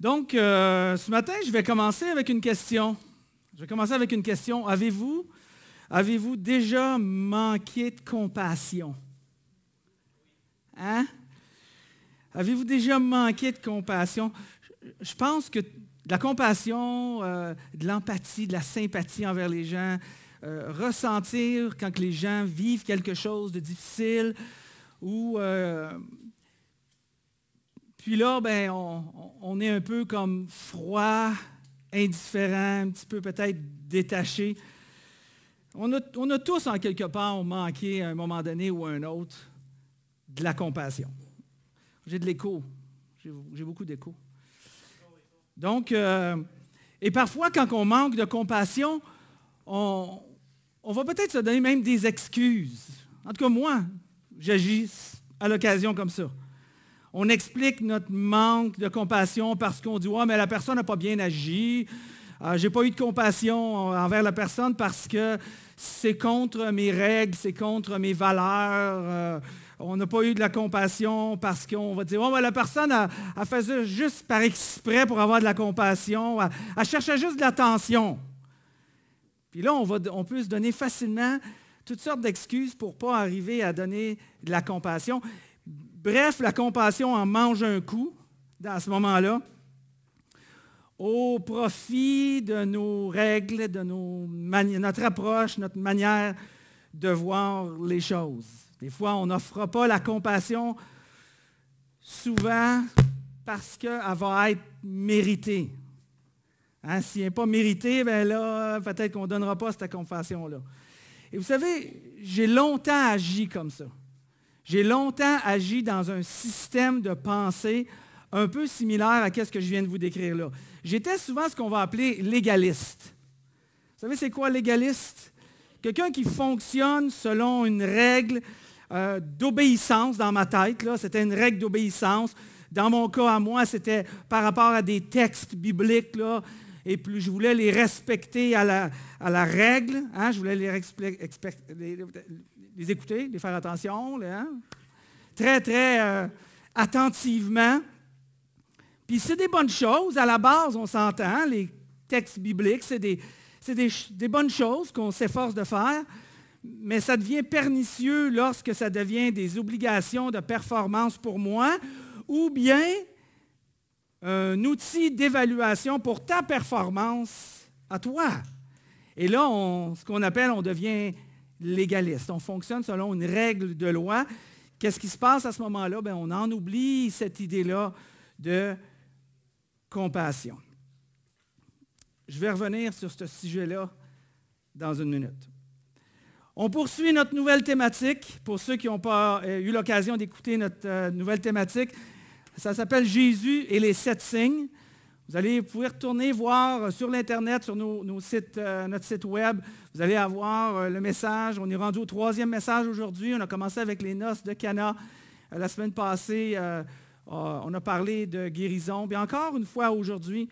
Donc, ce matin, je vais commencer avec une question. Avez-vous déjà manqué de compassion? Hein? Avez-vous déjà manqué de compassion? Je pense que de la compassion, de l'empathie, de la sympathie envers les gens, ressentir quand les gens vivent quelque chose de difficile ou... Puis là, ben, on est un peu comme froid, indifférent, un petit peu peut-être détaché. On a tous, en quelque part, manqué à un moment donné ou à un autre de la compassion. J'ai de l'écho. J'ai beaucoup d'écho. Donc, et parfois, quand on manque de compassion, on va peut-être se donner même des excuses. En tout cas, moi, j'agis à l'occasion comme ça. On explique notre manque de compassion parce qu'on dit « Ouais, mais la personne n'a pas bien agi. Je n'ai pas eu de compassion envers la personne parce que c'est contre mes règles, c'est contre mes valeurs. On n'a pas eu de la compassion parce qu'on va dire « Oh, la personne, elle faisait juste par exprès pour avoir de la compassion. Elle cherchait juste de l'attention. » Puis là, on peut se donner facilement toutes sortes d'excuses pour ne pas arriver à donner de la compassion. Bref, la compassion en mange un coup à ce moment-là, au profit de nos règles, de notre approche, notre manière de voir les choses. Des fois, on n'offre pas la compassion souvent parce qu'elle va être méritée. Hein, si elle n'est pas méritée, bien là, peut-être qu'on ne donnera pas cette compassion-là. Et vous savez, j'ai longtemps agi comme ça. J'ai longtemps agi dans un système de pensée un peu similaire à ce que je viens de vous décrire là. J'étais souvent ce qu'on va appeler légaliste. Vous savez, c'est quoi légaliste? Quelqu'un qui fonctionne selon une règle d'obéissance dans ma tête. C'était une règle d'obéissance. Dans mon cas à moi, c'était par rapport à des textes bibliques. Là, et puis je voulais les respecter à la règle. Hein, je voulais les écouter, les faire attention, là, hein? Très, très attentivement. Puis c'est des bonnes choses. À la base, on s'entend, les textes bibliques, c'est des bonnes choses qu'on s'efforce de faire, mais ça devient pernicieux lorsque ça devient des obligations de performance pour moi ou bien un outil d'évaluation pour ta performance à toi. Et là, ce qu'on appelle, on devient légaliste. On fonctionne selon une règle de loi. Qu'est-ce qui se passe à ce moment-là? Bien, on en oublie cette idée-là de compassion. Je vais revenir sur ce sujet-là dans une minute. On poursuit notre nouvelle thématique. Pour ceux qui n'ont pas eu l'occasion d'écouter notre nouvelle thématique, ça s'appelle « Jésus et les 7 signes ». Vous pouvez retourner voir sur l'Internet, sur notre site web. Vous allez avoir le message. On est rendu au 3e message aujourd'hui. On a commencé avec les noces de Cana. La semaine passée, on a parlé de guérison. Bien encore une fois aujourd'hui,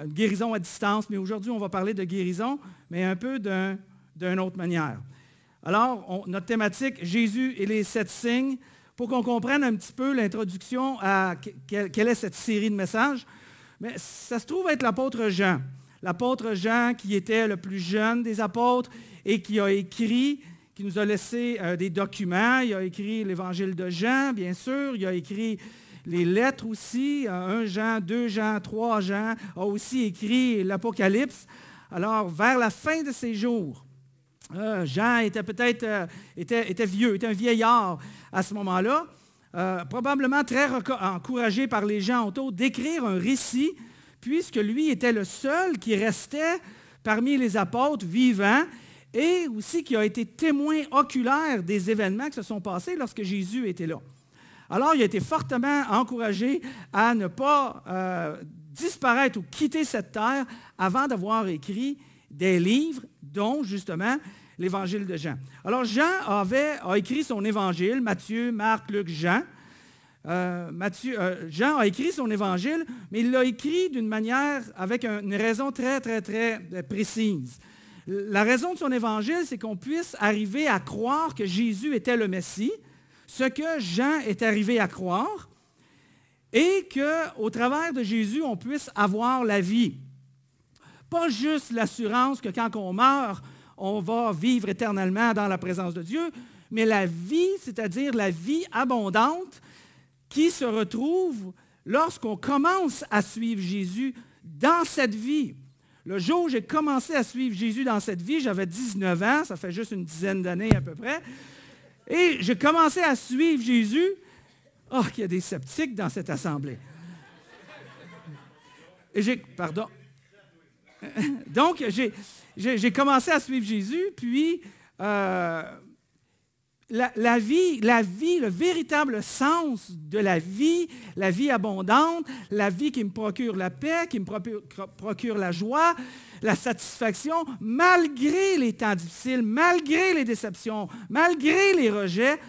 guérison à distance. Mais aujourd'hui, on va parler de guérison, mais un peu d'une autre manière. Alors, notre thématique, Jésus et les 7 signes, pour qu'on comprenne un petit peu l'introduction à quelle est cette série de messages. Mais ça se trouve être l'apôtre Jean. L'apôtre Jean qui était le plus jeune des apôtres et qui a écrit, qui nous a laissé des documents. Il a écrit l'Évangile de Jean, bien sûr. Il a écrit les lettres aussi. 1 Jean, 2 Jean, 3 Jean. A aussi écrit l'Apocalypse. Alors, vers la fin de ses jours, Jean était peut-être était vieux, était un vieillard à ce moment-là. Probablement très encouragé par les gens autour d'écrire un récit, puisque lui était le seul qui restait parmi les apôtres vivants et aussi qui a été témoin oculaire des événements qui se sont passés lorsque Jésus était là. Alors, il a été fortement encouragé à ne pas disparaître ou quitter cette terre avant d'avoir écrit des livres, dont justement l'Évangile de Jean. Alors, Jean a écrit son Évangile, Matthieu, Marc, Luc, Jean. Jean a écrit son Évangile, mais il l'a écrit d'une manière, avec une raison très, très, très précise. La raison de son Évangile, c'est qu'on puisse arriver à croire que Jésus était le Messie, ce que Jean est arrivé à croire, et qu'au travers de Jésus, on puisse avoir la vie. Pas juste l'assurance que quand on meurt, on va vivre éternellement dans la présence de Dieu, mais la vie, c'est-à-dire la vie abondante qui se retrouve lorsqu'on commence à suivre Jésus dans cette vie. Le jour où j'ai commencé à suivre Jésus dans cette vie, j'avais 19 ans, ça fait juste une dizaine d'années à peu près, et j'ai commencé à suivre Jésus. Oh, qu'il y a des sceptiques dans cette assemblée. Pardon. Donc, j'ai commencé à suivre Jésus, puis la vie, le véritable sens de la vie abondante, la vie qui me procure la paix, qui me procure la joie, la satisfaction, malgré les temps difficiles, malgré les déceptions, malgré les rejets,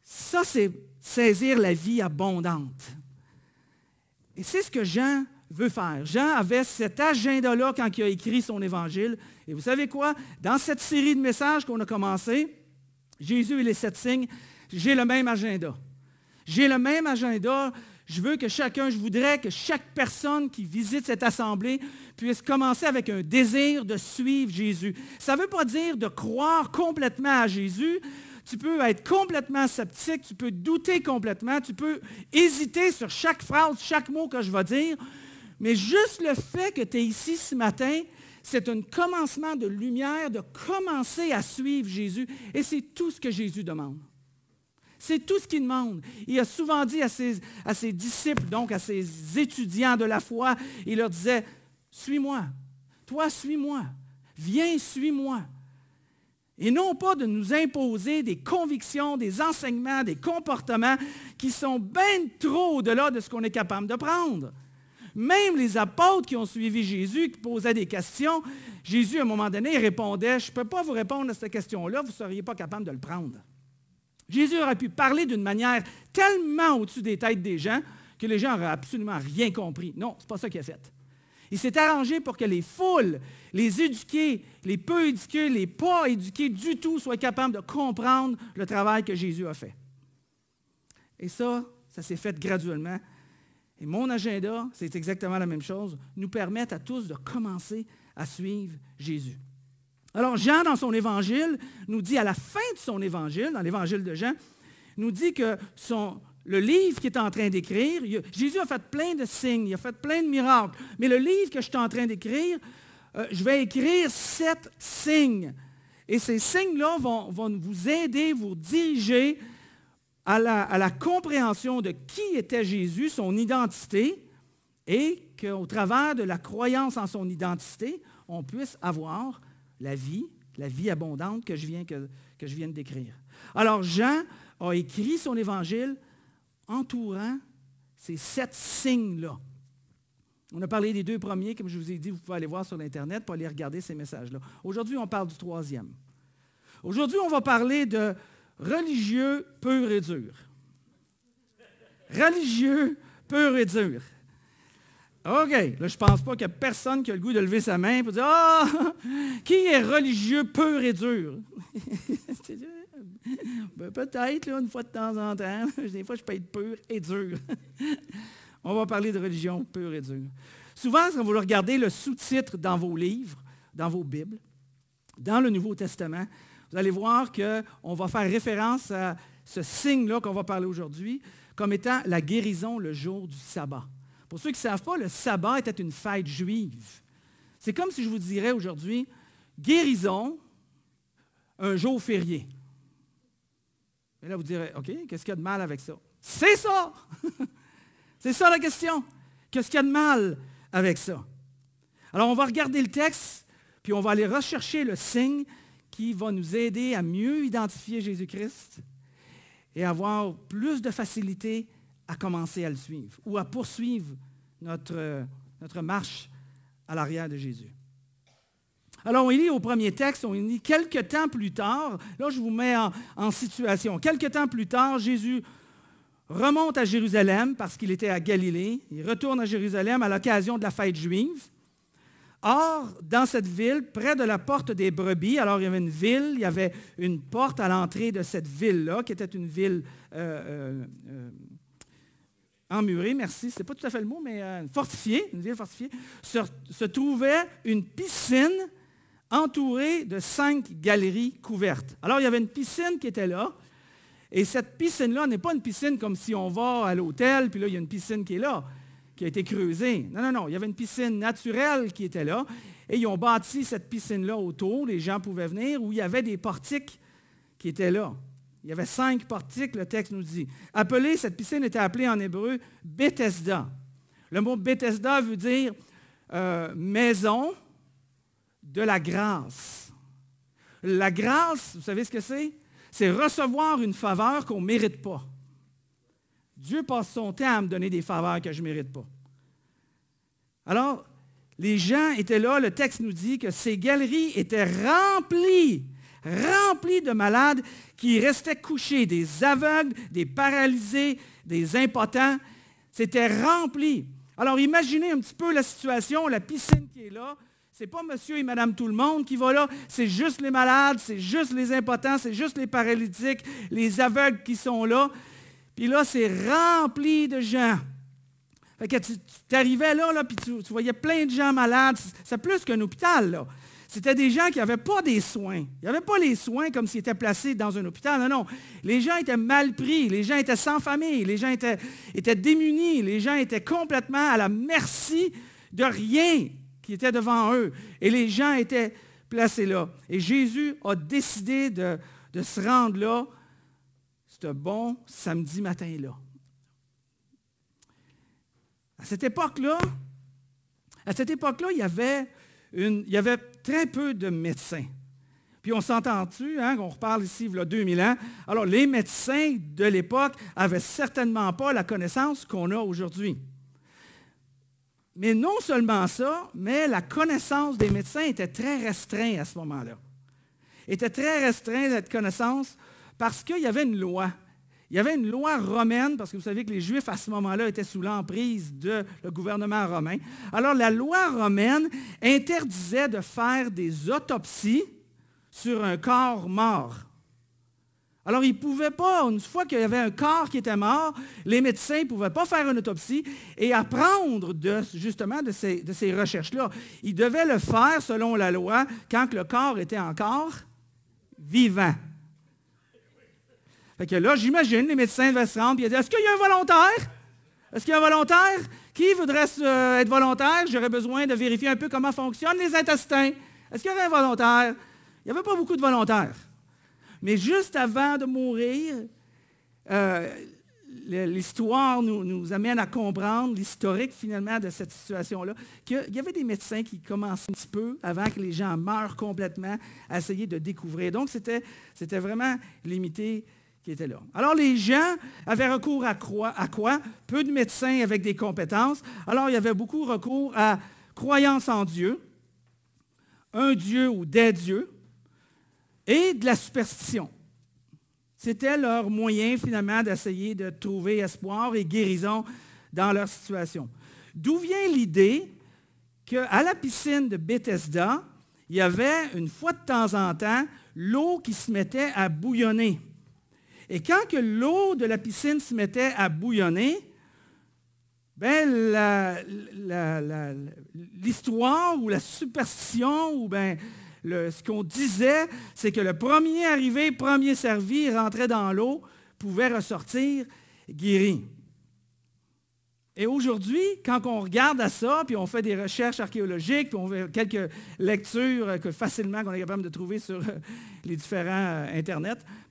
ça, c'est saisir la vie abondante. Et c'est ce que Jean veut faire. Jean avait cet agenda-là quand il a écrit son évangile. Et vous savez quoi? Dans cette série de messages qu'on a commencé, Jésus et les 7 signes, j'ai le même agenda. J'ai le même agenda. Je voudrais que chaque personne qui visite cette assemblée puisse commencer avec un désir de suivre Jésus. Ça ne veut pas dire de croire complètement à Jésus. Tu peux être complètement sceptique, tu peux douter complètement, tu peux hésiter sur chaque phrase, chaque mot que je vais dire, mais juste le fait que tu es ici ce matin, c'est un commencement de lumière, de commencer à suivre Jésus, et c'est tout ce que Jésus demande. C'est tout ce qu'il demande. Il a souvent dit à ses disciples, donc à ses étudiants de la foi, il leur disait, « Suis-moi, toi suis-moi, viens, suis-moi. » Et non pas de nous imposer des convictions, des enseignements, des comportements qui sont bien trop au-delà de ce qu'on est capable de prendre. Même les apôtres qui ont suivi Jésus, qui posaient des questions, Jésus, à un moment donné, il répondait, « Je ne peux pas vous répondre à cette question-là, vous ne seriez pas capable de le prendre. » Jésus aurait pu parler d'une manière tellement au-dessus des têtes des gens que les gens n'auraient absolument rien compris. Non, ce n'est pas ça qu'il a fait. Il s'est arrangé pour que les foules, les éduqués, les peu éduqués, les pas éduqués du tout soient capables de comprendre le travail que Jésus a fait. Et ça s'est fait graduellement. Et mon agenda, c'est exactement la même chose, nous permettre à tous de commencer à suivre Jésus. Alors Jean, dans son évangile, nous dit à la fin de son évangile, dans l'évangile de Jean, nous dit que le livre qu'il est en train d'écrire, Jésus a fait plein de signes, il a fait plein de miracles, mais le livre que je suis en train d'écrire, je vais écrire 7 signes. Et ces signes-là vont vous aider, vous diriger à la compréhension de qui était Jésus, son identité, et qu'au travers de la croyance en son identité, on puisse avoir la vie abondante que je viens de décrire. Alors Jean a écrit son évangile entourant ces 7 signes-là. On a parlé des 2 premiers, comme je vous ai dit, vous pouvez aller voir sur l'Internet pour aller regarder ces messages-là. Aujourd'hui, on parle du 3e. Aujourd'hui, on va parler de religieux pur et dur. Religieux pur et dur. OK, là, je ne pense pas qu'il y a personne qui a le goût de lever sa main pour dire « Ah, qui est religieux pur et dur? » Ben, peut-être, là, une fois de temps en temps. Des fois, je peux être pur et dur. On va parler de religion pure et dure. Souvent, quand vous regardez le sous-titre dans vos livres, dans vos Bibles, dans le Nouveau Testament, vous allez voir qu'on va faire référence à ce signe-là qu'on va parler aujourd'hui comme étant la guérison le jour du sabbat. Pour ceux qui ne savent pas, le sabbat était une fête juive. C'est comme si je vous dirais aujourd'hui, guérison, un jour férié. Et là, vous direz, OK, qu'est-ce qu'il y a de mal avec ça? C'est ça! C'est ça la question. Qu'est-ce qu'il y a de mal avec ça? Alors, on va regarder le texte, puis on va aller rechercher le signe qui va nous aider à mieux identifier Jésus-Christ et avoir plus de facilité à commencer à le suivre ou à poursuivre notre marche à l'arrière de Jésus. Alors, on lit au premier texte, on lit quelque temps plus tard, là je vous mets en situation. Quelque temps plus tard, Jésus remonte à Jérusalem parce qu'il était à Galilée. Il retourne à Jérusalem à l'occasion de la fête juive. Or, dans cette ville, près de la porte des brebis, alors il y avait une ville, il y avait une porte à l'entrée de cette ville-là, qui était une ville emmurée, merci, c'est pas tout à fait le mot, mais fortifiée, une ville fortifiée, se trouvait une piscine entourée de 5 galeries couvertes. Alors, il y avait une piscine qui était là, et cette piscine-là n'est pas une piscine comme si on va à l'hôtel, puis là, il y a une piscine qui est là, qui a été creusée. Non, non, non, il y avait une piscine naturelle qui était là, et ils ont bâti cette piscine-là autour, les gens pouvaient venir, où il y avait des portiques qui étaient là. Il y avait 5 portiques, le texte nous dit. Cette piscine était appelée en hébreu Bethesda. Le mot Bethesda veut dire maison de la grâce. La grâce, vous savez ce que c'est? C'est recevoir une faveur qu'on ne mérite pas. Dieu passe son temps à me donner des faveurs que je ne mérite pas. Alors, les gens étaient là, le texte nous dit que ces galeries étaient remplies de malades qui restaient couchés, des aveugles, des paralysés, des impotents. C'était rempli. Alors, imaginez un petit peu la situation, la piscine qui est là. Ce n'est pas monsieur et madame tout le monde qui va là, c'est juste les malades, c'est juste les impotents, c'est juste les paralytiques, les aveugles qui sont là. Puis là, c'est rempli de gens. Fait que tu arrivais là puis tu voyais plein de gens malades. C'est plus qu'un hôpital, là. C'était des gens qui n'avaient pas des soins. Il n'y avait pas les soins comme s'ils étaient placés dans un hôpital. Non, non. Les gens étaient mal pris. Les gens étaient sans famille. Les gens étaient démunis. Les gens étaient complètement à la merci de rien qui était devant eux. Et les gens étaient placés là. Et Jésus a décidé de se rendre là, ce bon samedi matin-là. À cette époque-là, il y avait très peu de médecins. Puis on s'entend-tu, on reparle ici, il y a 2000 ans. Alors, les médecins de l'époque n'avaient certainement pas la connaissance qu'on a aujourd'hui. Mais non seulement ça, mais la connaissance des médecins était très restreinte à ce moment-là. Était très restreinte, cette connaissance, parce qu'il y avait une loi. Il y avait une loi romaine, parce que vous savez que les Juifs, à ce moment-là, étaient sous l'emprise du gouvernement romain. Alors, la loi romaine interdisait de faire des autopsies sur un corps mort. Alors, ils ne pouvaient pas, une fois qu'il y avait un corps qui était mort, les médecins ne pouvaient pas faire une autopsie et apprendre justement de ces recherches-là. Ils devaient le faire, selon la loi, quand le corps était encore vivant. Fait que là, j'imagine, les médecins devaient se rendre et dire, est-ce qu'il y a un volontaire? Est-ce qu'il y a un volontaire? Qui voudrait être volontaire? J'aurais besoin de vérifier un peu comment fonctionnent les intestins. Est-ce qu'il y aurait un volontaire? Il n'y avait pas beaucoup de volontaires. Mais juste avant de mourir, l'histoire nous amène à comprendre l'historique finalement de cette situation-là, qu'il y avait des médecins qui commençaient un petit peu, avant que les gens meurent complètement, à essayer de découvrir. Donc, c'était vraiment limité qui était là. Alors, les gens avaient recours à quoi? Peu de médecins avec des compétences. Alors, il y avait beaucoup recours à croyance en Dieu, un Dieu ou des dieux, et de la superstition. C'était leur moyen, finalement, d'essayer de trouver espoir et guérison dans leur situation. D'où vient l'idée qu'à la piscine de Bethesda, il y avait, une fois de temps en temps, l'eau qui se mettait à bouillonner. Et quand que l'eau de la piscine se mettait à bouillonner, l'histoire ou la superstition ou ce qu'on disait, c'est que le premier arrivé, premier servi, rentrait dans l'eau, pouvait ressortir guéri. Et aujourd'hui, quand on regarde à ça, puis on fait des recherches archéologiques, puis on fait quelques lectures facilement qu'on est capable de trouver sur les différents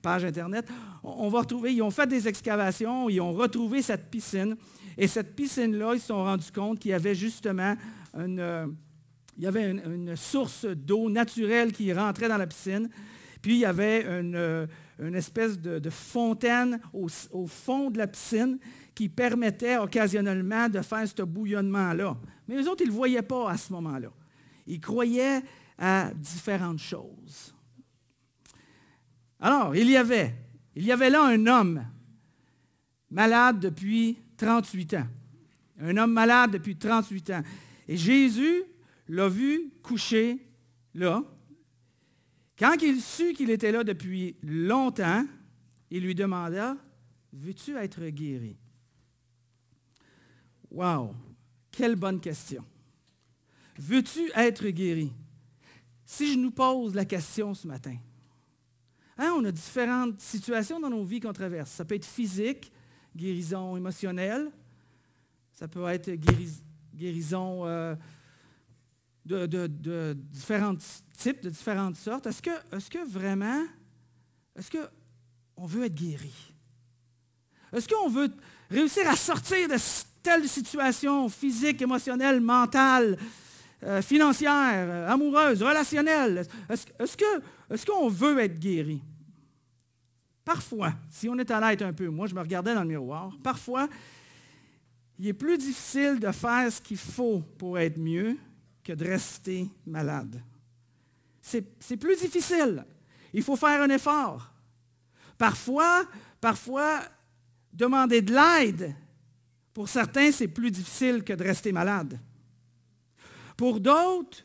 pages Internet, on va retrouver, ils ont fait des excavations, ils ont retrouvé cette piscine. Et cette piscine-là, ils se sont rendus compte qu'il y avait justement une source d'eau naturelle qui rentrait dans la piscine. Puis il y avait une espèce de fontaine au fond de la piscine qui permettait occasionnellement de faire ce bouillonnement-là. Mais eux autres, ils ne le voyaient pas à ce moment-là. Ils croyaient à différentes choses. Alors, il y avait là un homme malade depuis 38 ans. Un homme malade depuis 38 ans. Et Jésus l'a vu couché là. Quand il sut qu'il était là depuis longtemps, il lui demanda, « Veux-tu être guéri? » Wow! Quelle bonne question. Veux-tu être guéri? Si je nous pose la question ce matin, on a différentes situations dans nos vies qu'on traverse. Ça peut être physique, guérison émotionnelle, ça peut être guérison de différents types, de différentes sortes. Est-ce que vraiment, on veut être guéri? Est-ce qu'on veut réussir à sortir de telle situation physique, émotionnelle, mentale, financière, amoureuse, relationnelle? Est-ce qu'on veut être guéri? Parfois, si on est honnête un peu, moi je me regardais dans le miroir, parfois, il est plus difficile de faire ce qu'il faut pour être mieux que de rester malade. C'est plus difficile. Il faut faire un effort. Parfois, demander de l'aide, pour certains, c'est plus difficile que de rester malade. Pour d'autres,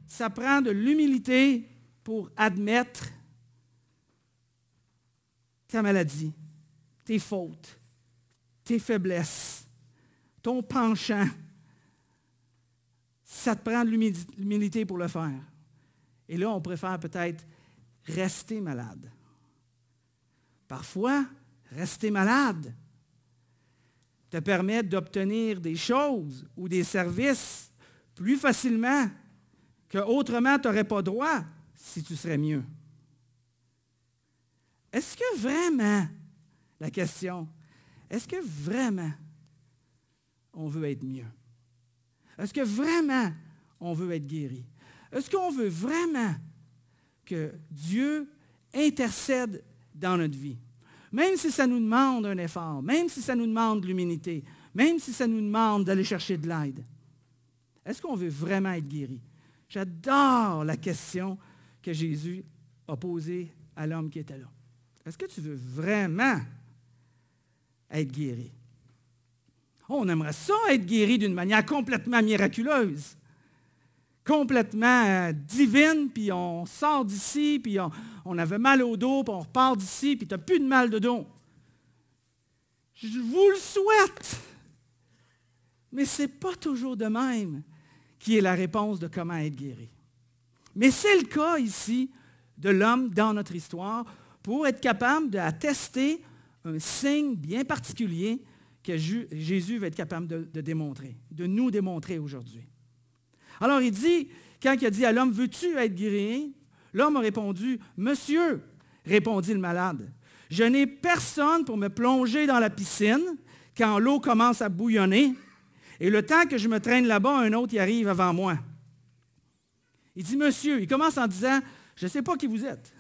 ça prend de l'humilité pour admettre ta maladie, tes fautes, tes faiblesses, ton penchant. Ça te prend de l'humilité pour le faire. Et là, on préfère peut-être rester malade. Parfois, rester malade te permet d'obtenir des choses ou des services plus facilement qu'autrement tu n'aurais pas droit si tu serais mieux. Est-ce que vraiment, la question, est-ce que vraiment on veut être mieux? Est-ce que vraiment on veut être guéri? Est-ce qu'on veut vraiment que Dieu intercède dans notre vie? Même si ça nous demande un effort, même si ça nous demande de l'humilité, même si ça nous demande d'aller chercher de l'aide. Est-ce qu'on veut vraiment être guéri? J'adore la question que Jésus a posée à l'homme qui était là. Est-ce que tu veux vraiment être guéri? On aimerait ça être guéri d'une manière complètement miraculeuse, complètement divine, puis on sort d'ici, puis on avait mal au dos, puis on repart d'ici, puis tu n'as plus de mal de dos. Je vous le souhaite, mais ce n'est pas toujours de même qui est la réponse de comment être guéri. Mais c'est le cas ici de l'homme dans notre histoire pour être capable d'attester un signe bien particulier que Jésus va être capable de démontrer, de nous démontrer aujourd'hui. Alors il dit, quand il a dit à l'homme, « Veux-tu être guéri? » L'homme a répondu, « Monsieur, répondit le malade, je n'ai personne pour me plonger dans la piscine quand l'eau commence à bouillonner, et le temps que je me traîne là-bas, un autre y arrive avant moi. » Il dit, « Monsieur, il commence en disant, « Je ne sais pas qui vous êtes.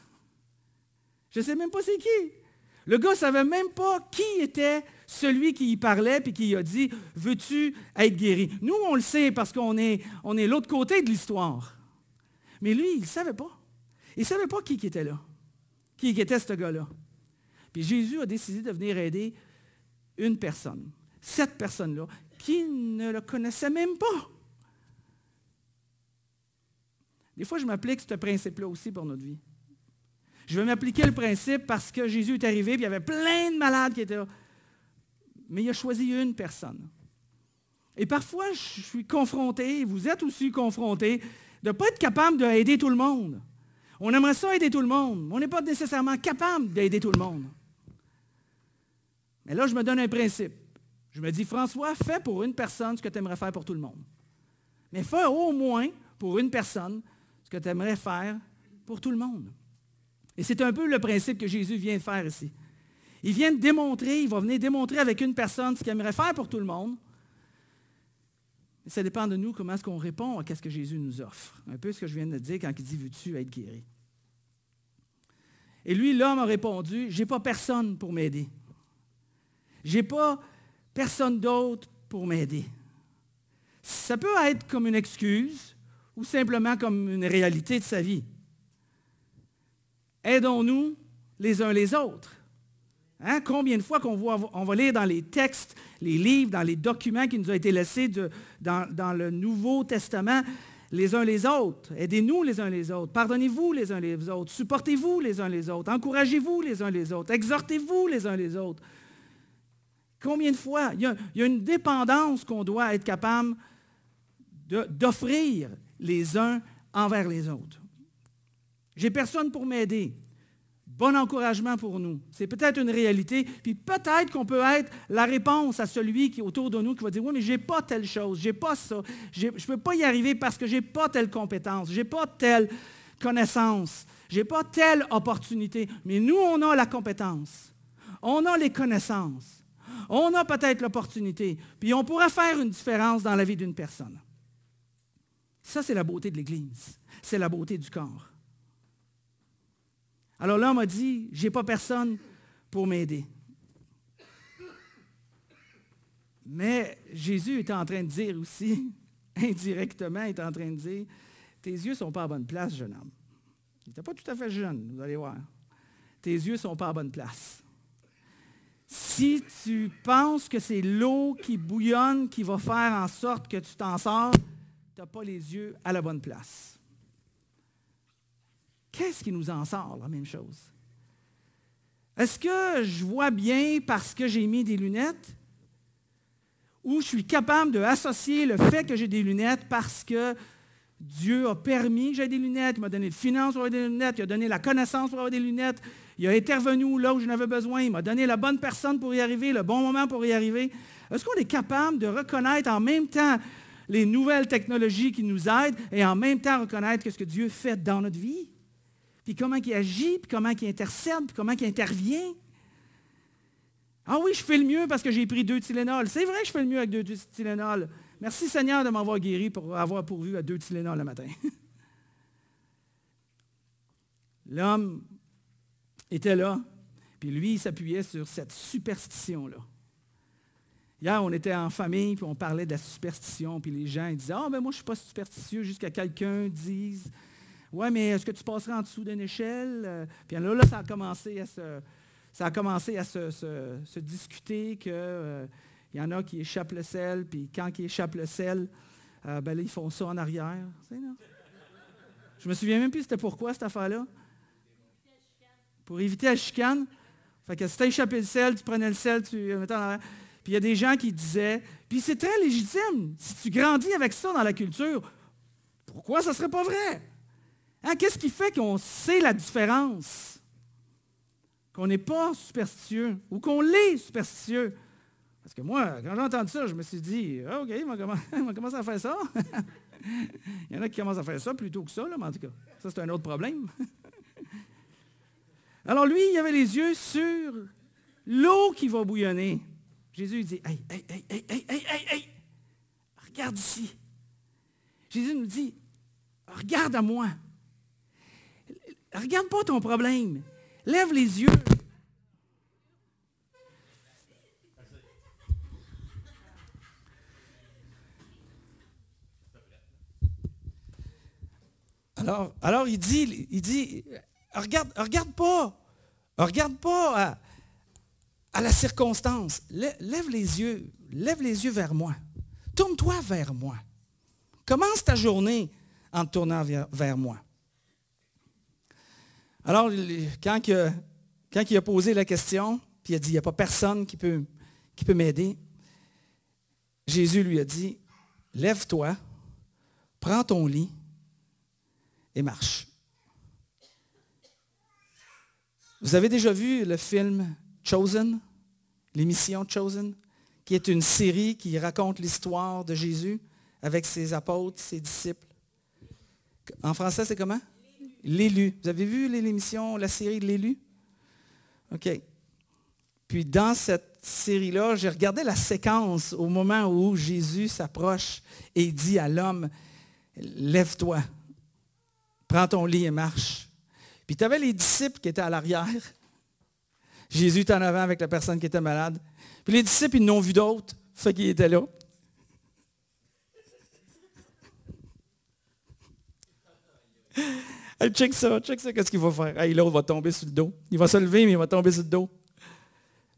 Je ne sais même pas c'est qui. » Le gars ne savait même pas qui était celui qui y parlait et qui a dit « Veux-tu être guéri? » Nous, on le sait parce qu'on est l'autre côté de l'histoire. Mais lui, il ne savait pas. Il ne savait pas qui était là, qui était ce gars-là. Puis Jésus a décidé de venir aider une personne, cette personne-là, qui ne le connaissait même pas. Des fois, je m'applique ce principe-là aussi pour notre vie. Je vais m'appliquer le principe parce que Jésus est arrivé et il y avait plein de malades qui étaient là. Mais il a choisi une personne. Et parfois, je suis confronté, vous êtes aussi confrontés, de ne pas être capable d'aider tout le monde. On aimerait ça aider tout le monde, mais on n'est pas nécessairement capable d'aider tout le monde. Mais là, je me donne un principe. Je me dis, François, fais pour une personne ce que tu aimerais faire pour tout le monde. Mais fais au moins pour une personne ce que tu aimerais faire pour tout le monde. Et c'est un peu le principe que Jésus vient de faire ici. Il vient de démontrer, il va venir démontrer avec une personne ce qu'il aimerait faire pour tout le monde. Mais ça dépend de nous comment est-ce qu'on répond à ce que Jésus nous offre. Un peu ce que je viens de dire quand il dit « Veux-tu être guéri? » Et lui, l'homme a répondu « J'ai pas personne pour m'aider. J'ai pas personne d'autre pour m'aider. » Ça peut être comme une excuse ou simplement comme une réalité de sa vie. Aidons-nous les uns les autres. Hein? Combien de fois on va lire dans les textes, les livres, dans les documents qui nous ont été laissés dans le Nouveau Testament, les uns les autres. Aidez-nous les uns les autres. Pardonnez-vous les uns les autres. Supportez-vous les uns les autres. Encouragez-vous les uns les autres. Exhortez-vous les uns les autres. Combien de fois? Il y a une dépendance qu'on doit être capable d'offrir les uns envers les autres. J'ai personne pour m'aider. Bon encouragement pour nous. C'est peut-être une réalité, puis peut-être qu'on peut être la réponse à celui qui est autour de nous qui va dire « Oui, mais je n'ai pas telle chose, je n'ai pas ça, je ne peux pas y arriver parce que je n'ai pas telle compétence, je n'ai pas telle connaissance, je n'ai pas telle opportunité. » Mais nous, on a la compétence, on a les connaissances, on a peut-être l'opportunité, puis on pourrait faire une différence dans la vie d'une personne. Ça, c'est la beauté de l'Église. C'est la beauté du corps. Alors l'homme a dit, je n'ai pas personne pour m'aider. Mais Jésus est en train de dire aussi, indirectement, il est en train de dire, tes yeux ne sont pas à bonne place, jeune homme. Il n'était pas tout à fait jeune, vous allez voir. Tes yeux ne sont pas à bonne place. Si tu penses que c'est l'eau qui bouillonne qui va faire en sorte que tu t'en sors, tu n'as pas les yeux à la bonne place. Qu'est-ce qui nous en sort, la même chose? Est-ce que je vois bien parce que j'ai mis des lunettes? Ou je suis capable d'associer le fait que j'ai des lunettes parce que Dieu a permis que j'ai des lunettes, il m'a donné les finances pour avoir des lunettes, il a donné la connaissance pour avoir des lunettes, il a intervenu là où je n'avais besoin, il m'a donné la bonne personne pour y arriver, le bon moment pour y arriver. Est-ce qu'on est capable de reconnaître en même temps les nouvelles technologies qui nous aident et en même temps reconnaître ce que Dieu fait dans notre vie? Puis comment il agit, puis comment il intercède, puis comment il intervient. Ah oui, je fais le mieux parce que j'ai pris 2 Tylenol. C'est vrai que je fais le mieux avec 2 Tylenol. Merci Seigneur de m'avoir guéri pour avoir pourvu à 2 Tylenol le matin. L'homme était là, puis lui, il s'appuyait sur cette superstition-là. Hier, on était en famille, puis on parlait de la superstition, puis les gens ils disaient « Ah, ben moi, je ne suis pas superstitieux jusqu'à quelqu'un dise... » Ouais, mais est-ce que tu passerais en dessous d'une échelle? Puis là, ça a commencé à se discuter qu'il y en a qui échappent le sel, puis quand ils échappent le sel, là, ils font ça en arrière. Tu sais, là? Je me souviens même plus c'était pourquoi cette affaire-là. Pour éviter la chicane. Fait que si tu as échappé le sel, tu prenais le sel, tu le mettais en arrière. Puis il y a des gens qui disaient, puis c'est très légitime, si tu grandis avec ça dans la culture, pourquoi ça ne serait pas vrai? Hein, qu'est-ce qui fait qu'on sait la différence? Qu'on n'est pas superstitieux ou qu'on l'est superstitieux? Parce que moi, quand j'ai entendu ça, je me suis dit, ah, OK, il va commencer à faire ça. Il y en a qui commencent à faire ça plutôt que ça, là, mais en tout cas, ça c'est un autre problème. Alors lui, il avait les yeux sur l'eau qui va bouillonner. Jésus dit, hey, regarde ici. Jésus nous dit, regarde à moi. Regarde pas ton problème. Lève les yeux. Alors il dit, regarde pas à la circonstance. Lève les yeux vers moi. Tourne-toi vers moi. Commence ta journée en te tournant vers moi. Alors, quand il a posé la question, puis il a dit, il n'y a pas personne qui peut m'aider, Jésus lui a dit, lève-toi, prends ton lit et marche. Vous avez déjà vu le film Chosen, l'émission Chosen, qui est une série qui raconte l'histoire de Jésus avec ses apôtres, ses disciples. En français, c'est comment? L'élu. Vous avez vu l'émission, la série de l'élu? OK. Puis dans cette série-là, j'ai regardé la séquence au moment où Jésus s'approche et dit à l'homme, lève-toi, prends ton lit et marche. Puis tu avais les disciples qui étaient à l'arrière. Jésus était en avant avec la personne qui était malade. Puis les disciples, ils n'ont vu d'autres, fait qu'ils étaient là. Hey, check ça, qu'est-ce qu'il va faire? Hey, l'autre va tomber sur le dos. Il va se lever, mais il va tomber sur le dos.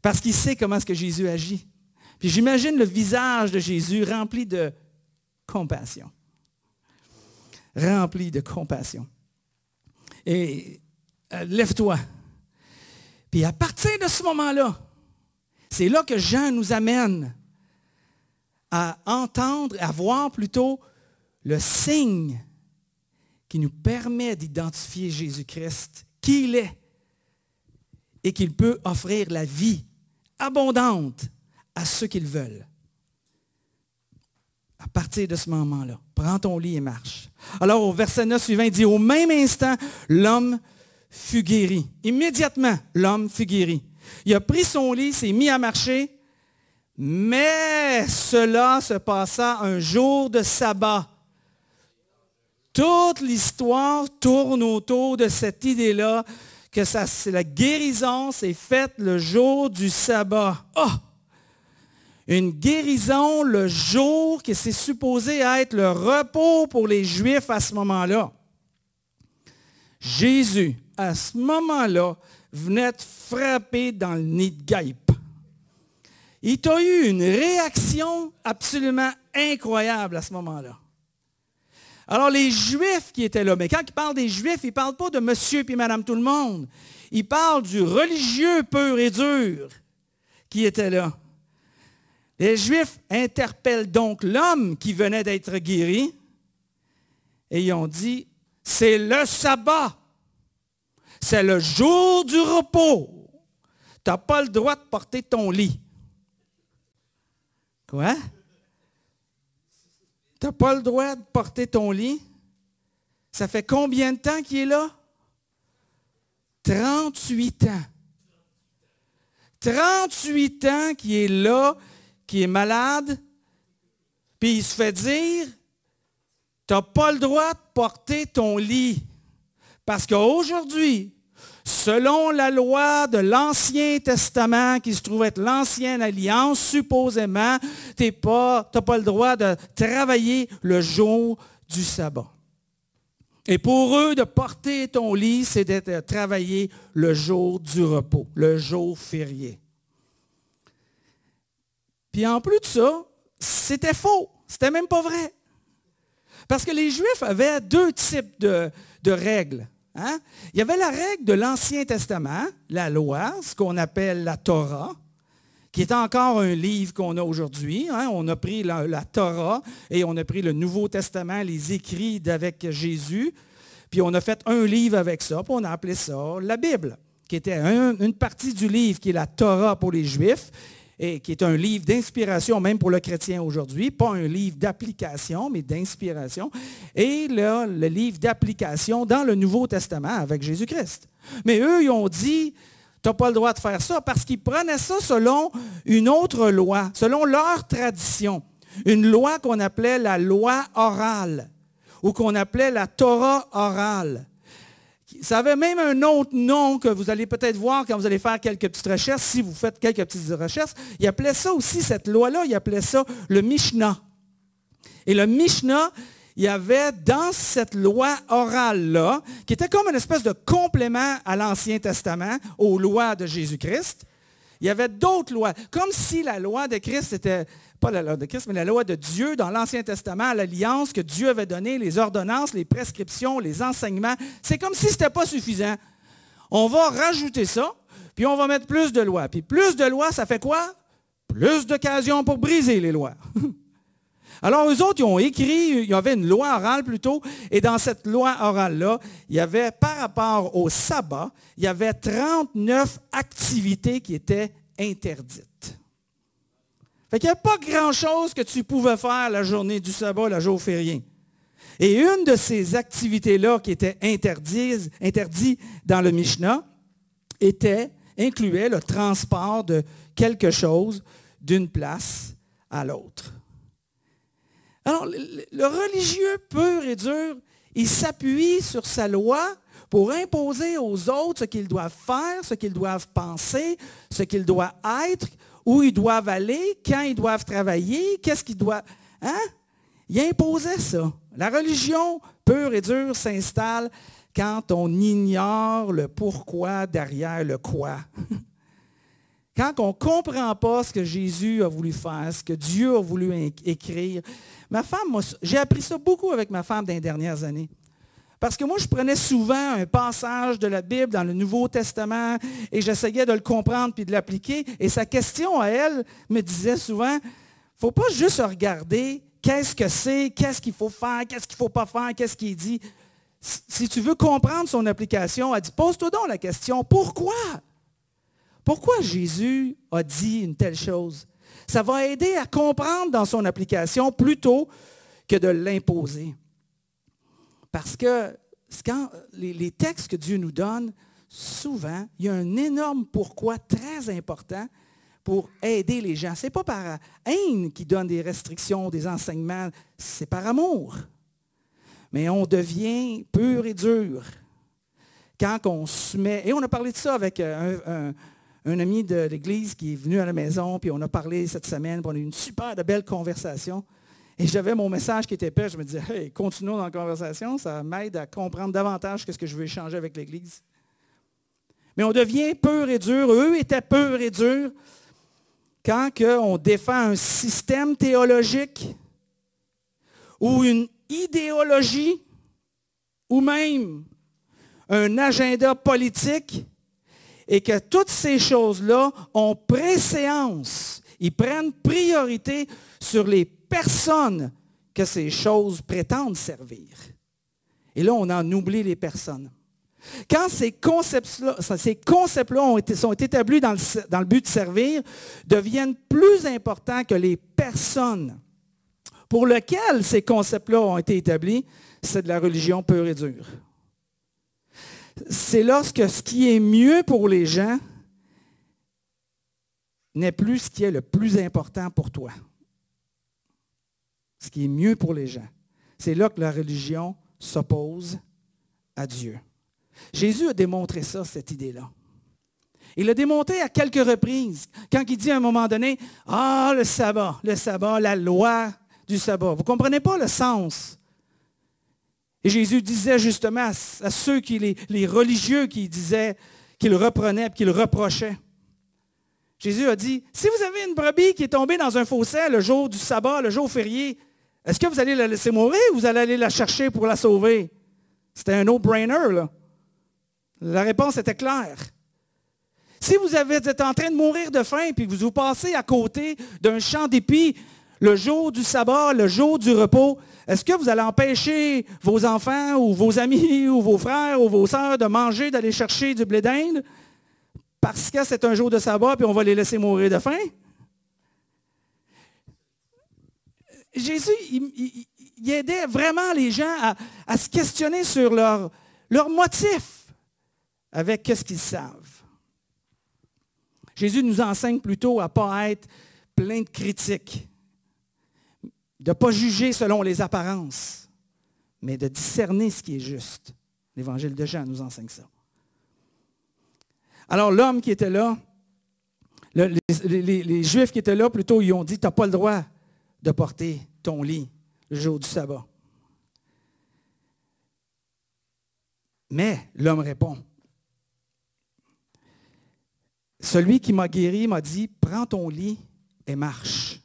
Parce qu'il sait comment est-ce que Jésus agit. Puis j'imagine le visage de Jésus rempli de compassion. Rempli de compassion. Et lève-toi. Puis à partir de ce moment-là, C'est là que Jean nous amène à entendre, à voir plutôt le signe qui nous permet d'identifier Jésus-Christ, qui il est, et qu'il peut offrir la vie abondante à ceux qui le veulent. À partir de ce moment-là, prends ton lit et marche. Alors au verset 9 suivant, il dit, au même instant, l'homme fut guéri. Immédiatement, l'homme fut guéri. Il a pris son lit, s'est mis à marcher, mais cela se passa un jour de sabbat. Toute l'histoire tourne autour de cette idée-là que la guérison s'est faite le jour du sabbat. Oh! Une guérison le jour que c'est supposé être le repos pour les Juifs à ce moment-là. Jésus, à ce moment-là, venait de frapper dans le nid de guêpe. Il t'a eu une réaction absolument incroyable à ce moment-là. Alors les Juifs qui étaient là, mais quand il parle des Juifs, il ne parle pas de monsieur et madame tout le monde. Il parle du religieux pur et dur qui était là. Les Juifs interpellent donc l'homme qui venait d'être guéri et ils ont dit, c'est le sabbat, c'est le jour du repos. Tu n'as pas le droit de porter ton lit. Quoi? Tu n'as pas le droit de porter ton lit? Ça fait combien de temps qu'il est là? 38 ans. 38 ans qu'il est là, qui est malade, puis il se fait dire, tu n'as pas le droit de porter ton lit. Parce qu'aujourd'hui, selon la loi de l'Ancien Testament, qui se trouve être l'Ancienne Alliance, supposément, tu n'as pas le droit de travailler le jour du sabbat. Et pour eux, de porter ton lit, c'est de travailler le jour du repos, le jour férié. Puis en plus de ça, c'était faux. C'était même pas vrai. Parce que les Juifs avaient deux types de règles. Hein? Il y avait la règle de l'Ancien Testament, la loi, ce qu'on appelle la Torah, qui est encore un livre qu'on a aujourd'hui. Hein? On a pris la Torah et on a pris le Nouveau Testament, les écrits d'avec Jésus, puis on a fait un livre avec ça, puis on a appelé ça la Bible, qui était une partie du livre qui est la Torah pour les Juifs, et qui est un livre d'inspiration même pour le chrétien aujourd'hui, pas un livre d'application, mais d'inspiration, et là, le livre d'application dans le Nouveau Testament avec Jésus-Christ. Mais eux, ils ont dit, tu n'as pas le droit de faire ça, parce qu'ils prenaient ça selon une autre loi, selon leur tradition, une loi qu'on appelait la loi orale, ou qu'on appelait la Torah orale. Ça avait même un autre nom que vous allez peut-être voir quand vous allez faire quelques petites recherches, si vous faites quelques petites recherches. Ils appelaient ça aussi, cette loi-là, ils appelaient ça le Mishnah. Et le Mishnah, il y avait dans cette loi orale-là, qui était comme une espèce de complément à l'Ancien Testament, aux lois de Jésus-Christ, il y avait d'autres lois. Comme si la loi de Christ était, pas la loi de Christ, mais la loi de Dieu dans l'Ancien Testament, l'alliance que Dieu avait donnée, les ordonnances, les prescriptions, les enseignements. C'est comme si ce n'était pas suffisant. On va rajouter ça, puis on va mettre plus de lois. Puis plus de lois, ça fait quoi? Plus d'occasions pour briser les lois. Alors, eux autres, ils ont écrit, il y avait une loi orale plutôt, et dans cette loi orale-là, il y avait, par rapport au sabbat, il y avait 39 activités qui étaient interdites. Fait qu'il n'y a pas grand-chose que tu pouvais faire la journée du sabbat, le jour férié. Et une de ces activités-là qui était interdite dans le Mishnah incluait le transport de quelque chose d'une place à l'autre. Alors, le religieux pur et dur, il s'appuie sur sa loi pour imposer aux autres ce qu'ils doivent faire, ce qu'ils doivent penser, ce qu'ils doivent être, où ils doivent aller, quand ils doivent travailler, qu'est-ce qu'ils doivent... Hein? Il imposait ça. La religion pure et dure s'installe quand on ignore le pourquoi derrière le quoi. Quand on ne comprend pas ce que Jésus a voulu faire, ce que Dieu a voulu écrire. Ma femme, moi, j'ai appris ça beaucoup avec ma femme dans les dernières années. Parce que moi, je prenais souvent un passage de la Bible dans le Nouveau Testament et j'essayais de le comprendre puis de l'appliquer. Et sa question à elle me disait souvent, il ne faut pas juste regarder qu'est-ce que c'est, qu'est-ce qu'il faut faire, qu'est-ce qu'il ne faut pas faire, qu'est-ce qu'il dit. Si tu veux comprendre son application, elle dit, pose-toi donc la question, pourquoi? Pourquoi Jésus a dit une telle chose? Ça va aider à comprendre dans son application plutôt que de l'imposer. Parce que quand les textes que Dieu nous donne, souvent, il y a un énorme pourquoi très important pour aider les gens. Ce n'est pas par haine qui donne des restrictions, des enseignements, c'est par amour. Mais on devient pur et dur quand on se met... Et on a parlé de ça avec un ami de l'Église qui est venu à la maison, puis on a parlé cette semaine, puis on a eu une super de belle conversation. Et j'avais mon message qui était prêt. Je me disais, hey, continuons dans la conversation, ça m'aide à comprendre davantage ce que je veux échanger avec l'Église. Mais on devient pur et dur. Eux étaient purs et durs quand on défend un système théologique ou une idéologie ou même un agenda politique et que toutes ces choses-là ont préséance. Ils prennent priorité sur les personnes que ces choses prétendent servir. Et là, on en oublie les personnes. Quand ces concepts-là sont établis dans le but de servir, deviennent plus importants que les personnes pour lesquelles ces concepts-là ont été établis, c'est de la religion pure et dure. C'est lorsque ce qui est mieux pour les gens n'est plus ce qui est le plus important pour toi. Ce qui est mieux pour les gens. C'est là que la religion s'oppose à Dieu. Jésus a démontré ça, cette idée-là. Il l'a démontré à quelques reprises, quand il dit à un moment donné, « Ah, le sabbat, la loi du sabbat. » Vous ne comprenez pas le sens. Et Jésus disait justement à ceux les religieux qui disaient, qui le reprenaient et qui le reprochaient. Jésus a dit, si vous avez une brebis qui est tombée dans un fossé le jour du sabbat, le jour férié, est-ce que vous allez la laisser mourir ou vous allez aller la chercher pour la sauver? C'était un no-brainer, là. La réponse était claire. Si vous êtes en train de mourir de faim et que vous passez à côté d'un champ d'épis le jour du sabbat, le jour du repos, est-ce que vous allez empêcher vos enfants ou vos amis ou vos frères ou vos sœurs de manger, d'aller chercher du blé d'Inde parce que c'est un jour de sabbat et on va les laisser mourir de faim? Jésus, il aidait vraiment les gens à se questionner sur leur motif avec ce qu'ils savent. Jésus nous enseigne plutôt à ne pas être plein de critiques, de ne pas juger selon les apparences, mais de discerner ce qui est juste. L'Évangile de Jean nous enseigne ça. Alors l'homme qui était là, les Juifs qui étaient là, plutôt, ils ont dit, tu n'as pas le droit de porter ton lit le jour du sabbat. Mais l'homme répond, celui qui m'a guéri m'a dit, prends ton lit et marche.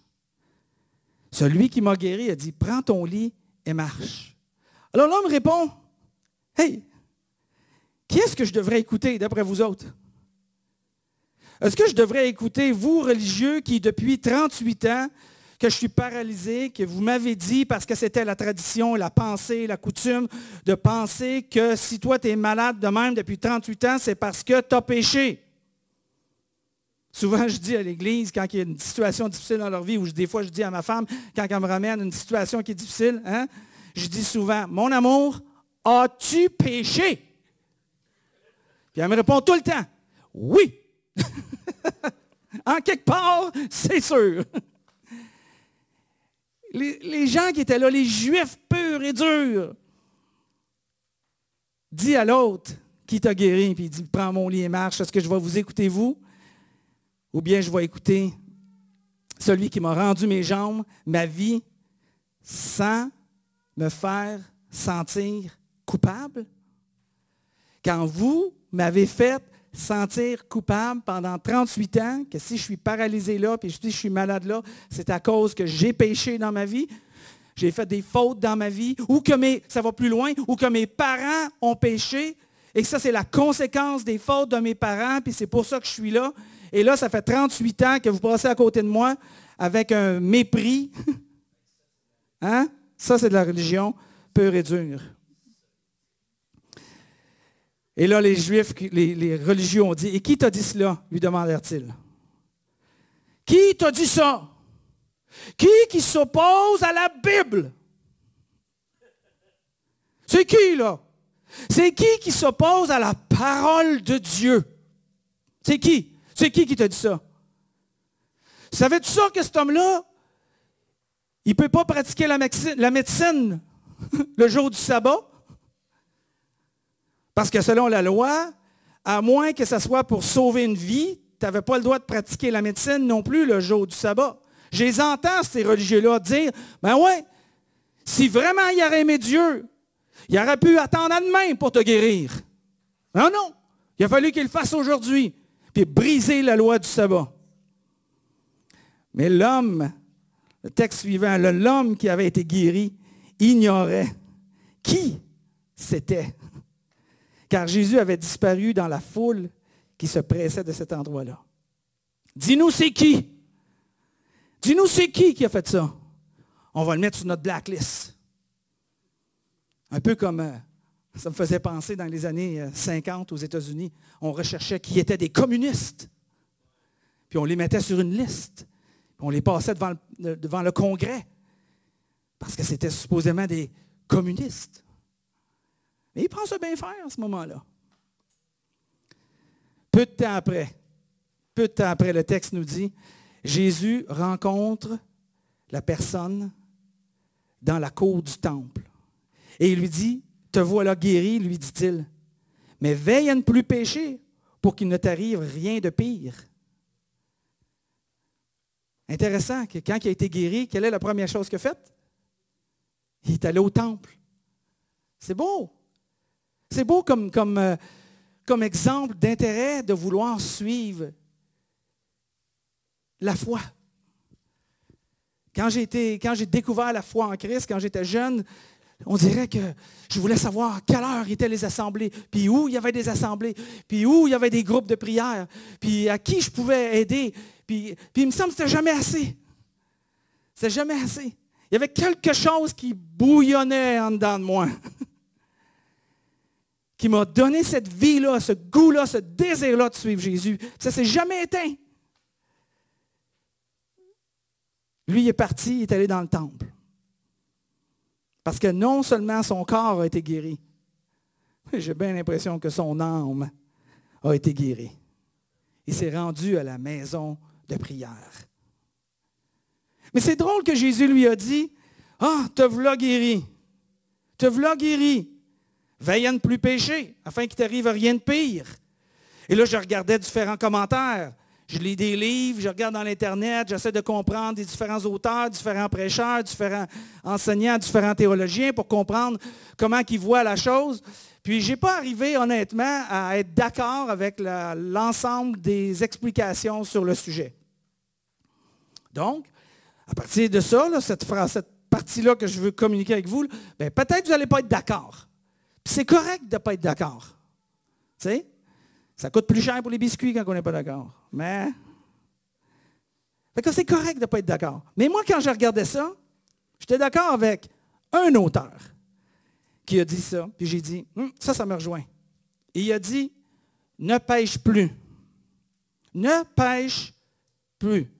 Celui qui m'a guéri a dit, prends ton lit et marche. Alors l'homme répond, hey, qui est-ce que je devrais écouter d'après vous autres? Est-ce que je devrais écouter vous, religieux, qui depuis 38 ans, que je suis paralysé, que vous m'avez dit, parce que c'était la tradition, la pensée, la coutume, de penser que si toi tu es malade de même depuis 38 ans, c'est parce que tu as péché. Souvent, je dis à l'Église, quand il y a une situation difficile dans leur vie, ou des fois, je dis à ma femme, quand elle me ramène une situation qui est difficile, je dis souvent, « Mon amour, as-tu péché? » Puis elle me répond tout le temps, « Oui! » En quelque part, c'est sûr. Les gens qui étaient là, les Juifs purs et durs, dit à l'autre qui t'a guéri, puis il dit, « Prends mon lit et marche, est-ce que je vais vous écouter, vous? Ou bien je vais écouter celui qui m'a rendu mes jambes, ma vie, sans me faire sentir coupable? Quand vous m'avez fait sentir coupable pendant 38 ans, que si je suis paralysé là, puis si je suis malade là, c'est à cause que j'ai péché dans ma vie, j'ai fait des fautes dans ma vie, ou que ça va plus loin, ou que mes parents ont péché, et que ça, c'est la conséquence des fautes de mes parents, puis c'est pour ça que je suis là. Et là, ça fait 38 ans que vous passez à côté de moi avec un mépris. Hein? Ça, c'est de la religion pure et dure. Et là, les Juifs, les religieux ont dit, « Et qui t'a dit cela? » lui demandèrent-ils. « Qui t'a dit ça? Qui s'oppose à la Bible? » C'est qui, là? C'est qui s'oppose à la parole de Dieu? C'est qui? C'est qui t'a dit ça? Savais-tu ça que cet homme-là, il ne peut pas pratiquer la médecine le jour du sabbat? Parce que selon la loi, à moins que ce soit pour sauver une vie, tu n'avais pas le droit de pratiquer la médecine non plus le jour du sabbat. Je les entends, ces religieux-là, dire, ben ouais, si vraiment il aurait aimé Dieu, il aurait pu attendre à demain pour te guérir. Non, non, il a fallu qu'il le fasse aujourd'hui, puis briser la loi du sabbat. Mais l'homme, le texte suivant, l'homme qui avait été guéri ignorait qui c'était. Car Jésus avait disparu dans la foule qui se pressait de cet endroit-là. Dis-nous c'est qui? Dis-nous c'est qui a fait ça? On va le mettre sur notre blacklist. Un peu comme ça me faisait penser dans les années 50 aux États-Unis. On recherchait qui étaient des communistes. Puis on les mettait sur une liste. Puis on les passait devant le Congrès. Parce que c'était supposément des communistes. Mais il pensait bien faire à ce moment-là. Peu de temps après, le texte nous dit, Jésus rencontre la personne dans la cour du temple. Et il lui dit, te voilà guéri, lui dit-il, mais veille à ne plus pécher pour qu'il ne t'arrive rien de pire. Intéressant que quand il a été guéri, quelle est la première chose qu'il a faite? Il est allé au temple. C'est beau. C'est beau comme exemple d'intérêt de vouloir suivre la foi. Quand j'ai découvert la foi en Christ, quand j'étais jeune, on dirait que je voulais savoir à quelle heure étaient les assemblées, puis où il y avait des assemblées, puis où il y avait des groupes de prière, puis à qui je pouvais aider. Puis il me semble que c'était jamais assez. C'était jamais assez. Il y avait quelque chose qui bouillonnait en dedans de moi, qui m'a donné cette vie-là, ce goût-là, ce désir-là de suivre Jésus. Ça ne s'est jamais éteint. Lui, il est parti, il est allé dans le temple. Parce que non seulement son corps a été guéri, mais j'ai bien l'impression que son âme a été guérie. Il s'est rendu à la maison de prière. Mais c'est drôle que Jésus lui a dit, « Ah, te voilà guéri. Te voilà guéri. Veille à ne plus pécher, afin qu'il t'arrive rien de pire. » Et là, je regardais différents commentaires. Je lis des livres, je regarde dans l'Internet, j'essaie de comprendre des différents auteurs, différents prêcheurs, différents enseignants, différents théologiens pour comprendre comment ils voient la chose. Puis, je n'ai pas arrivé, honnêtement, à être d'accord avec l'ensemble des explications sur le sujet. Donc, à partir de ça, là, cette partie-là que je veux communiquer avec vous, bien, peut-être que vous n'allez pas être d'accord. Puis c'est correct de ne pas être d'accord. Tu sais? Ça coûte plus cher pour les biscuits quand on n'est pas d'accord. Mais fait que c'est correct de ne pas être d'accord. Mais moi, quand je regardais ça, j'étais d'accord avec un auteur qui a dit ça. Puis j'ai dit, ça me rejoint. Et il a dit, ne pêche plus. Ne pêche plus.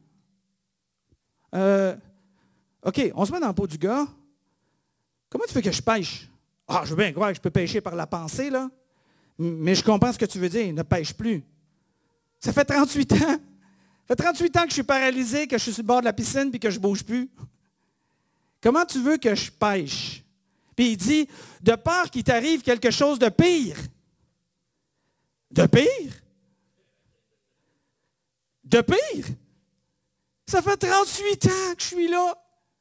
OK, on se met dans la peau du gars. Comment tu fais que je pêche? Ah, je veux bien croire que je peux pêcher par la pensée, là. Mais je comprends ce que tu veux dire, ne pêche plus. Ça fait 38 ans. Ça fait 38 ans que je suis paralysé, que je suis sur le bord de la piscine et que je ne bouge plus. Comment tu veux que je pêche? Puis il dit, de peur qu'il t'arrive quelque chose de pire. De pire? De pire? Ça fait 38 ans que je suis là.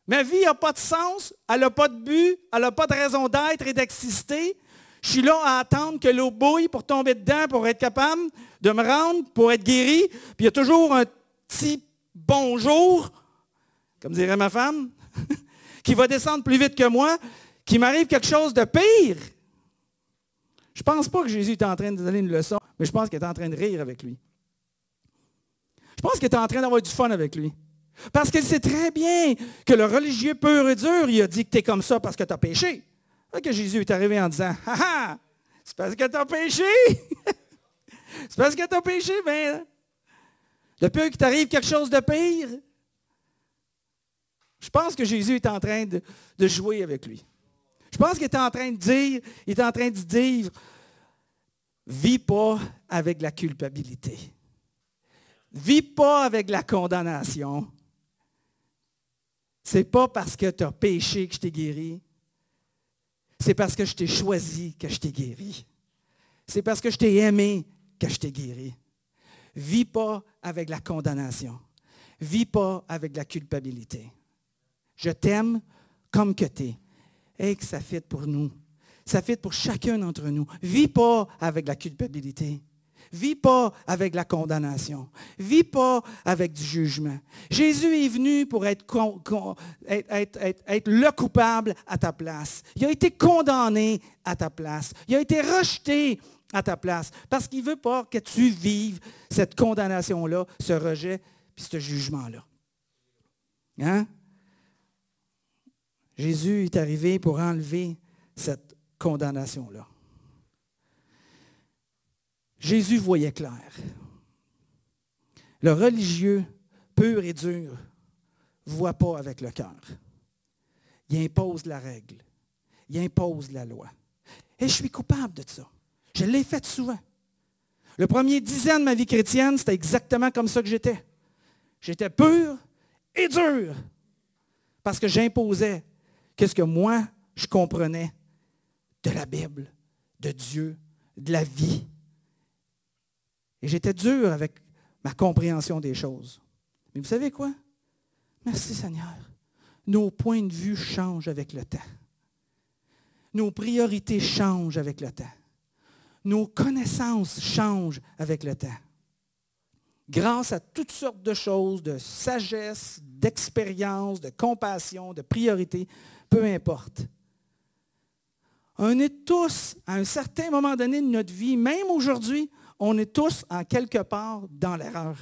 Ma vie n'a pas de sens, elle n'a pas de but, elle n'a pas de raison d'être et d'exister. Je suis là à attendre que l'eau bouille pour tomber dedans, pour être capable de me rendre, pour être guéri. Puis il y a toujours un petit bonjour, comme dirait ma femme, qui va descendre plus vite que moi, qu'il m'arrive quelque chose de pire. Je ne pense pas que Jésus est en train de donner une leçon, mais je pense qu'il est en train de rire avec lui. Je pense qu'il est en train d'avoir du fun avec lui. Parce qu'il sait très bien que le religieux pur et dur, il a dit que tu es comme ça parce que tu as péché. Fait que Jésus est arrivé en disant, « Ah ah, c'est parce que tu as péché! C'est parce que tu as péché, bien, depuis qu'il t'arrive quelque chose de pire. » Je pense que Jésus est en train de jouer avec lui. Je pense qu'il est en train de dire, vis pas avec la culpabilité. Vis pas avec la condamnation. C'est pas parce que tu as péché que je t'ai guéri. C'est parce que je t'ai choisi que je t'ai guéri. C'est parce que je t'ai aimé que je t'ai guéri. Vis pas avec la condamnation. Vis pas avec la culpabilité. Je t'aime comme que tu es. Et que ça fit pour nous. Ça fit pour chacun d'entre nous. Vis pas avec la culpabilité. Vis pas avec la condamnation. Vis pas avec du jugement. Jésus est venu pour être le coupable à ta place. Il a été condamné à ta place. Il a été rejeté à ta place. Parce qu'il ne veut pas que tu vives cette condamnation-là, ce rejet, puis ce jugement-là. Hein? Jésus est arrivé pour enlever cette condamnation-là. Jésus voyait clair. Le religieux, pur et dur, ne voit pas avec le cœur. Il impose la règle. Il impose la loi. Et je suis coupable de ça. Je l'ai fait souvent. Le premier 10 ans de ma vie chrétienne, c'était exactement comme ça que j'étais. J'étais pur et dur. Parce que j'imposais qu'est-ce que moi, je comprenais de la Bible, de Dieu, de la vie. Et j'étais dur avec ma compréhension des choses. Mais vous savez quoi? Merci Seigneur. Nos points de vue changent avec le temps. Nos priorités changent avec le temps. Nos connaissances changent avec le temps. Grâce à toutes sortes de choses, de sagesse, d'expérience, de compassion, de priorité, peu importe. On est tous, à un certain moment donné de notre vie, même aujourd'hui, on est tous en quelque part dans l'erreur.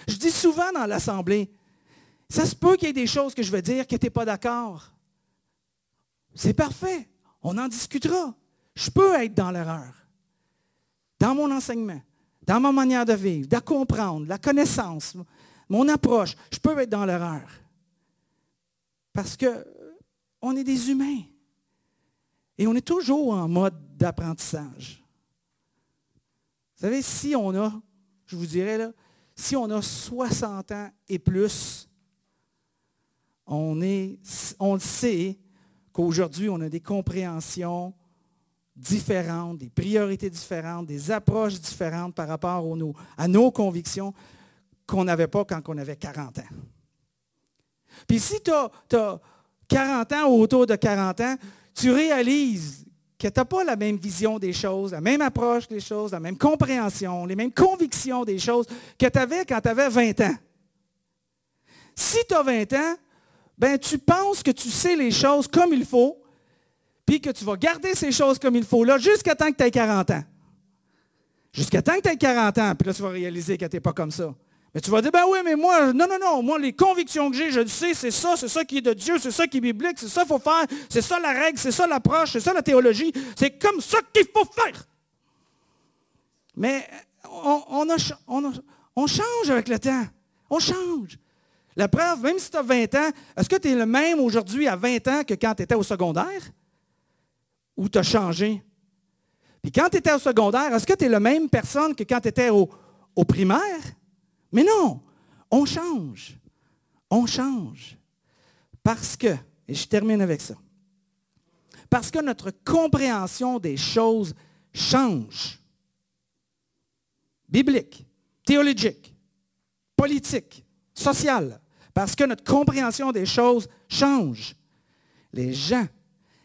Je dis souvent dans l'Assemblée, ça se peut qu'il y ait des choses que je vais dire que tu n'es pas d'accord. C'est parfait, on en discutera. Je peux être dans l'erreur. Dans mon enseignement, dans ma manière de vivre, de comprendre, la connaissance, mon approche, je peux être dans l'erreur. Parce qu'on est des humains. Et on est toujours en mode d'apprentissage. Vous savez, si on a, je vous dirais, là, si on a 60 ans et plus, on le sait qu'aujourd'hui, on a des compréhensions différentes, des priorités différentes, des approches différentes par rapport à nos convictions qu'on n'avait pas quand on avait 40 ans. Puis si tu as 40 ans ou autour de 40 ans, tu réalises que tu n'as pas la même vision des choses, la même approche des choses, la même compréhension, les mêmes convictions des choses que tu avais quand tu avais 20 ans. Si tu as 20 ans, ben, tu penses que tu sais les choses comme il faut, puis que tu vas garder ces choses comme il faut là jusqu'à temps que tu aies 40 ans. Jusqu'à temps que tu aies 40 ans, puis là, tu vas réaliser que tu n'es pas comme ça. Mais tu vas dire, ben oui, mais moi, non, moi, les convictions que j'ai, je le sais, c'est ça qui est de Dieu, c'est ça qui est biblique, c'est ça qu'il faut faire, c'est ça la règle, c'est ça l'approche, c'est ça la théologie, c'est comme ça qu'il faut faire. Mais on change avec le temps. On change. La preuve, même si tu as 20 ans, est-ce que tu es le même aujourd'hui à 20 ans que quand tu étais au secondaire? Ou tu as changé? Puis quand tu étais au secondaire, est-ce que tu es la même personne que quand tu étais au primaire? Mais non, on change. On change. Parce que, et je termine avec ça, parce que notre compréhension des choses change. Biblique, théologique, politique, sociale. Parce que notre compréhension des choses change. Les gens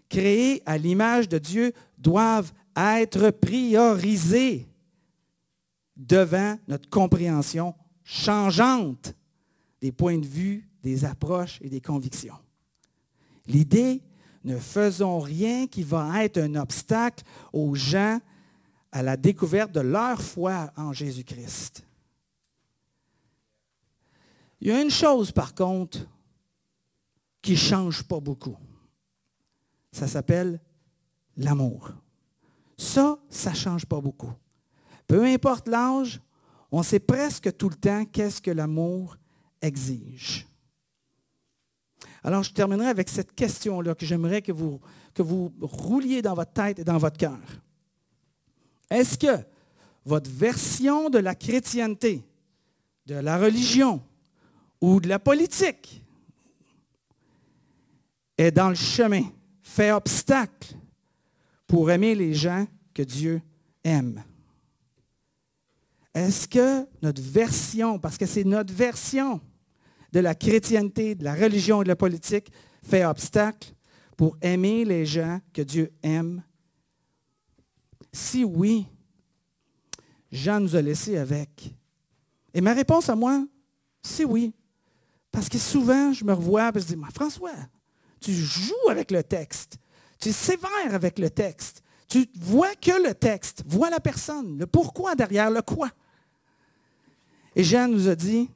créés à l'image de Dieu doivent être priorisés devant notre compréhension changeante des points de vue, des approches et des convictions. L'idée, ne faisons rien qui va être un obstacle aux gens à la découverte de leur foi en Jésus-Christ. Il y a une chose, par contre, qui ne change pas beaucoup. Ça s'appelle l'amour. Ça ne change pas beaucoup. Peu importe l'âge, on sait presque tout le temps qu'est-ce que l'amour exige. Alors, je terminerai avec cette question-là que j'aimerais que vous rouliez dans votre tête et dans votre cœur. Est-ce que votre version de la chrétienté, de la religion ou de la politique est dans le chemin, fait obstacle pour aimer les gens que Dieu aime? Est-ce que notre version, parce que c'est notre version de la chrétienté, de la religion et de la politique, fait obstacle pour aimer les gens que Dieu aime? Si oui, Jean nous a laissés avec. Et ma réponse à moi, c'est oui. Parce que souvent, je me revois et je dis, François, tu joues avec le texte. Tu es sévère avec le texte. Tu vois que le texte, vois la personne, le pourquoi derrière le quoi. Et Jean nous a dit,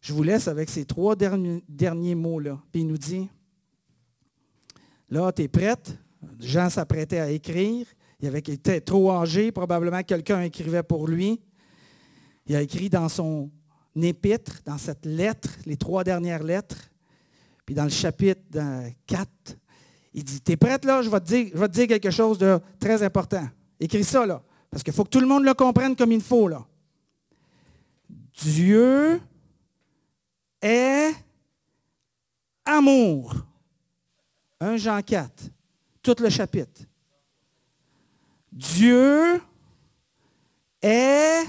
je vous laisse avec ces 3 derniers mots-là. Puis il nous dit, là, tu es prête? Jean s'apprêtait à écrire. Il était trop âgé, probablement quelqu'un écrivait pour lui. Il a écrit dans son épître, dans cette lettre, les 3 dernières lettres. Puis dans le chapitre 4, il dit, tu es prête là? Je vais te dire quelque chose de très important. Écris ça là, parce qu'il faut que tout le monde le comprenne comme il faut là. Dieu est amour. 1 Jean 4, tout le chapitre. Dieu est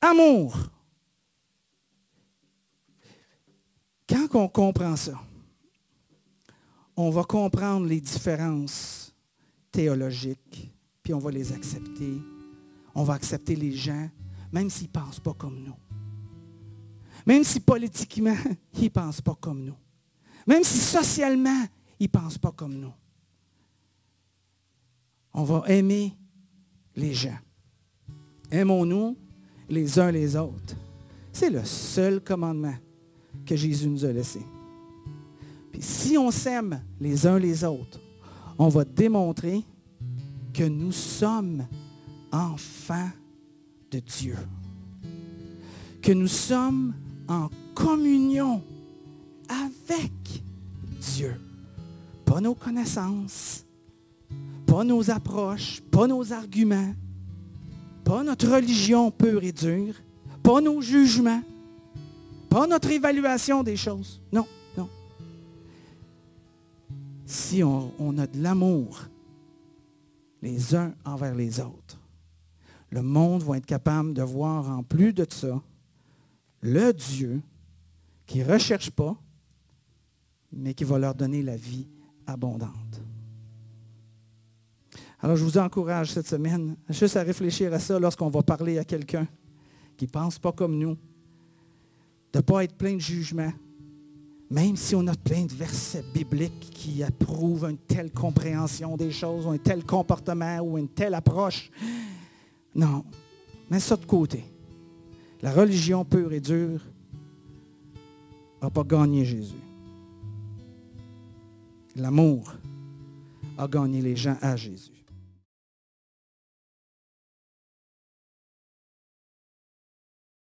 amour. Quand on comprend ça, on va comprendre les différences théologiques, puis on va les accepter. On va accepter les gens, même s'ils ne pensent pas comme nous. Même si politiquement, ils ne pensent pas comme nous. Même si socialement, ils ne pensent pas comme nous. On va aimer les gens. Aimons-nous les uns les autres. C'est le seul commandement que Jésus nous a laissé. Puis si on s'aime les uns les autres, on va démontrer que nous sommes enfants de Dieu. Que nous sommes en communion avec Dieu. Pas nos connaissances, pas nos approches, pas nos arguments, pas notre religion pure et dure, pas nos jugements, pas notre évaluation des choses. Non, non. Si on a de l'amour les uns envers les autres, le monde va être capable de voir en plus de ça le Dieu qui ne recherche pas, mais qui va leur donner la vie abondante. Alors, je vous encourage cette semaine juste à réfléchir à ça lorsqu'on va parler à quelqu'un qui ne pense pas comme nous, de ne pas être plein de jugement, même si on a plein de versets bibliques qui approuvent une telle compréhension des choses, ou un tel comportement, ou une telle approche. Non, mets ça de côté. La religion pure et dure n'a pas gagné Jésus. L'amour a gagné les gens à Jésus.